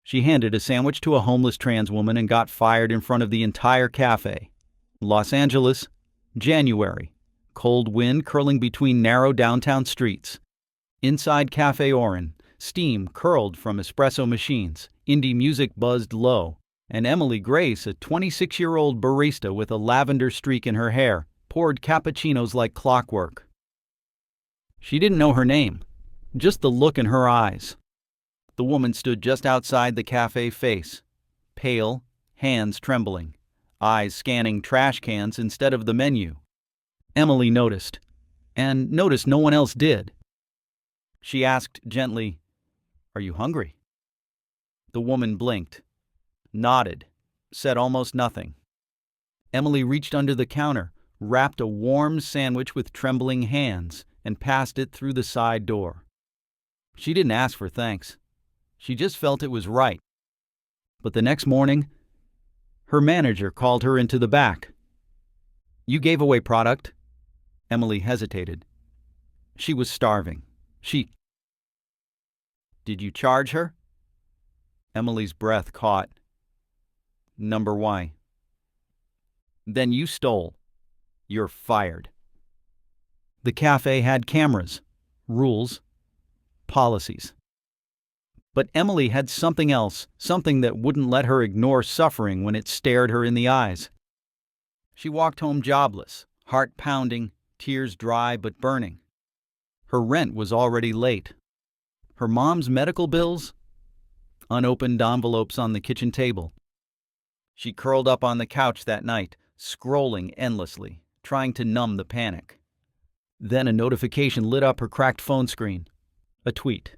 She handed a sandwich to a homeless trans woman and got fired in front of the entire cafe. Los Angeles, January. Cold wind curling between narrow downtown streets. Inside Café Orin, steam curled from espresso machines, indie music buzzed low, and Emily Grace, a 26-year-old barista with a lavender streak in her hair, poured cappuccinos like clockwork. She didn't know her name, just the look in her eyes. The woman stood just outside the cafe face, pale, hands trembling, eyes scanning trash cans instead of the menu. Emily noticed, and noticed no one else did. She asked gently, "Are you hungry?" The woman blinked, nodded, said almost nothing. Emily reached under the counter, wrapped a warm sandwich with trembling hands, and passed it through the side door. She didn't ask for thanks. She just felt it was right. But the next morning, her manager called her into the back. "You gave away product?" Emily hesitated. She was starving. Did you charge her? Emily's breath caught. Number Y. Then you stole. You're fired. The cafe had cameras, rules, policies. But Emily had something else, something that wouldn't let her ignore suffering when it stared her in the eyes. She walked home jobless, heart pounding, tears dry but burning. Her rent was already late. Her mom's medical bills? Unopened envelopes on the kitchen table. She curled up on the couch that night, scrolling endlessly, trying to numb the panic. Then a notification lit up her cracked phone screen. A tweet.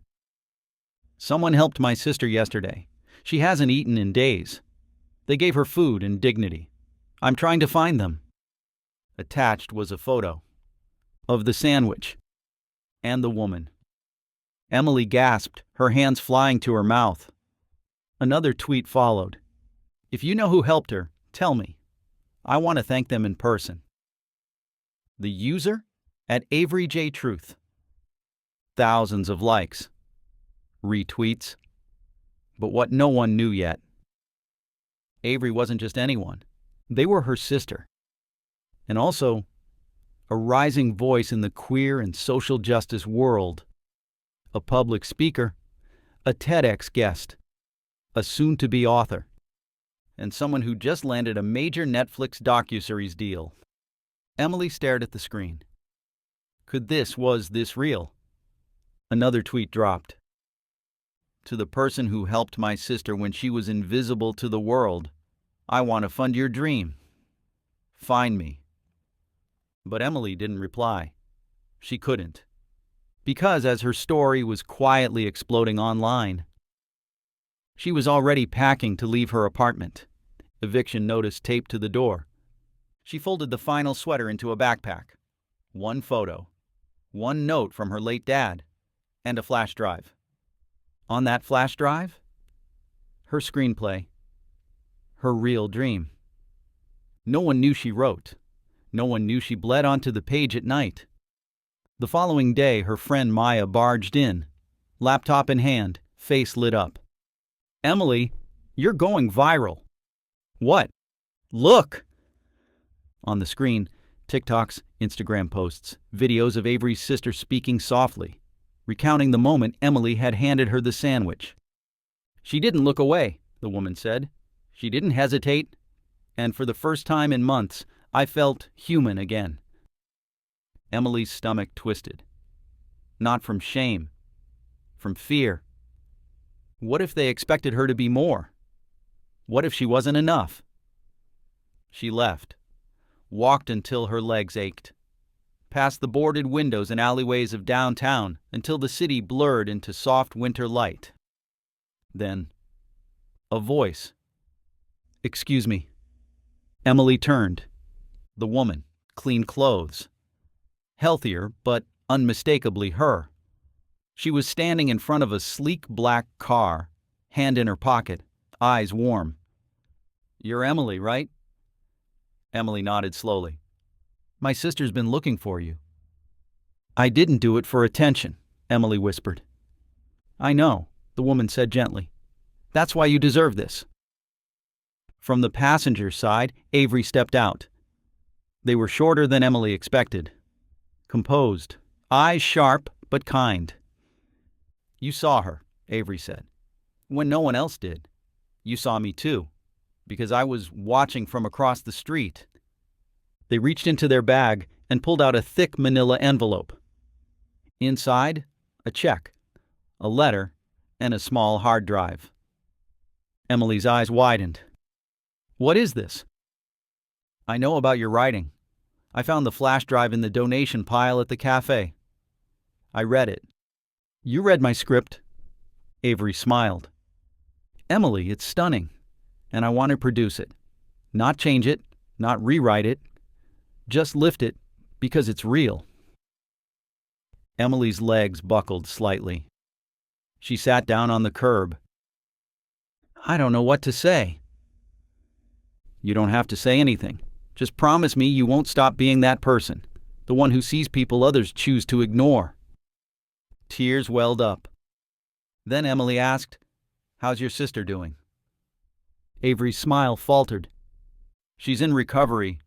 "Someone helped my sister yesterday. She hasn't eaten in days. They gave her food and dignity. I'm trying to find them." Attached was a photo of the sandwich and the woman. Emily gasped, her hands flying to her mouth. Another tweet followed. "If you know who helped her, tell me. I want to thank them in person." The user? At Avery J. Truth. Thousands of likes. Retweets. But what no one knew yet. Avery wasn't just anyone. They were her sister. And also, a rising voice in the queer and social justice world. A public speaker, a TEDx guest, a soon-to-be author, and someone who just landed a major Netflix docuseries deal. Emily stared at the screen. Was this real? Another tweet dropped. "To the person who helped my sister when she was invisible to the world, I want to fund your dream. Find me." But Emily didn't reply. She couldn't. Because as her story was quietly exploding online, she was already packing to leave her apartment, eviction notice taped to the door. She folded the final sweater into a backpack. One photo, one note from her late dad, and a flash drive. On that flash drive, her screenplay, her real dream. No one knew she wrote. No one knew she bled onto the page at night. The following day, her friend Maya barged in, laptop in hand, face lit up. "Emily, you're going viral." "What?" "Look!" On the screen, TikToks, Instagram posts, videos of Avery's sister speaking softly, recounting the moment Emily had handed her the sandwich. "She didn't look away," the woman said. "She didn't hesitate. And for the first time in months, I felt human again." Emily's stomach twisted. Not from shame, from fear. What if they expected her to be more? What if she wasn't enough? She left, walked until her legs ached, past the boarded windows and alleyways of downtown until the city blurred into soft winter light. Then, a voice. "Excuse me." Emily turned. The woman, clean clothes. Healthier, but unmistakably her. She was standing in front of a sleek black car, hand in her pocket, eyes warm. "You're Emily, right?" Emily nodded slowly. "My sister's been looking for you." "I didn't do it for attention," Emily whispered. "I know," the woman said gently. That's why you deserve this." From the passenger side, Avery stepped out. They were shorter than Emily expected. Composed, eyes sharp but kind. "You saw her," Avery said, "when no one else did. You saw me too, because I was watching from across the street." They reached into their bag and pulled out a thick manila envelope. Inside, a check, a letter, and a small hard drive. Emily's eyes widened. "What is this?" "I know about your writing. I found the flash drive in the donation pile at the cafe. I read it." "You read my script?" Avery smiled. "Emily, it's stunning, and I want to produce it. Not change it, not rewrite it. Just lift it because it's real." Emily's legs buckled slightly. She sat down on the curb. "I don't know what to say." "You don't have to say anything. Just promise me you won't stop being that person, the one who sees people others choose to ignore." Tears welled up. Then Emily asked, "How's your sister doing?" Avery's smile faltered. "She's in recovery,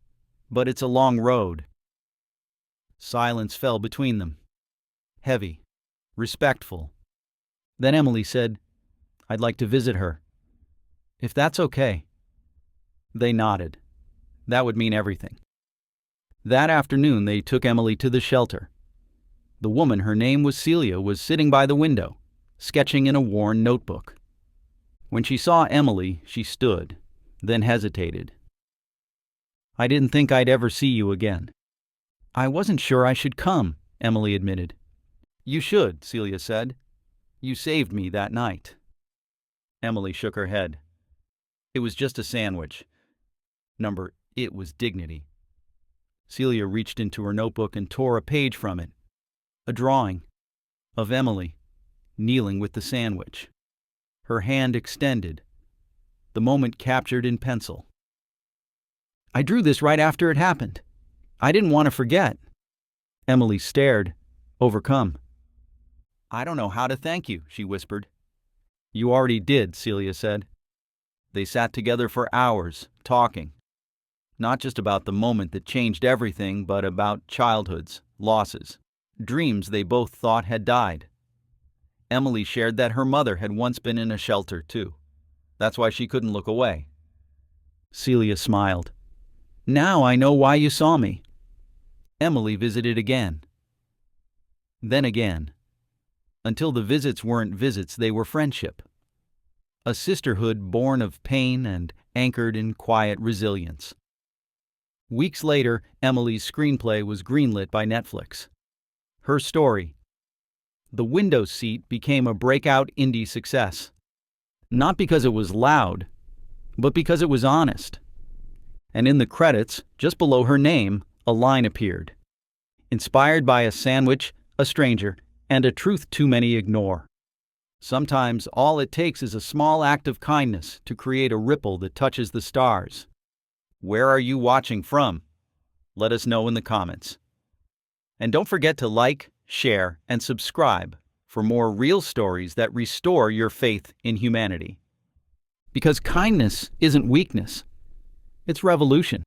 but it's a long road." Silence fell between them. Heavy, respectful. Then Emily said, "I'd like to visit her, if that's okay." They nodded. That would mean everything. That afternoon they took Emily to the shelter. The woman, her name was Celia, was sitting by the window, sketching in a worn notebook. When she saw Emily, she stood, then hesitated. "I didn't think I'd ever see you again." "I wasn't sure I should come," Emily admitted. "You should," Celia said. "You saved me that night." Emily shook her head. "It was just a sandwich." It was dignity. Celia reached into her notebook and tore a page from it. A drawing of Emily kneeling with the sandwich. Her hand extended, the moment captured in pencil. "I drew this right after it happened. I didn't want to forget." Emily stared, overcome. "I don't know how to thank you," she whispered. "You already did," Celia said. They sat together for hours, talking. Not just about the moment that changed everything, but about childhoods, losses, dreams they both thought had died. Emily shared that her mother had once been in a shelter, too. That's why she couldn't look away. Celia smiled. "Now I know why you saw me." Emily visited again. Then again. Until the visits weren't visits, they were friendship. A sisterhood born of pain and anchored in quiet resilience. Weeks later, Emily's screenplay was greenlit by Netflix. Her story, The Window Seat, became a breakout indie success. Not because it was loud, but because it was honest. And in the credits, just below her name, a line appeared. Inspired by a sandwich, a stranger, and a truth too many ignore. Sometimes all it takes is a small act of kindness to create a ripple that touches the stars. Where are you watching from? Let us know in the comments. And don't forget to like, share, and subscribe for more real stories that restore your faith in humanity. Because kindness isn't weakness, it's revolution.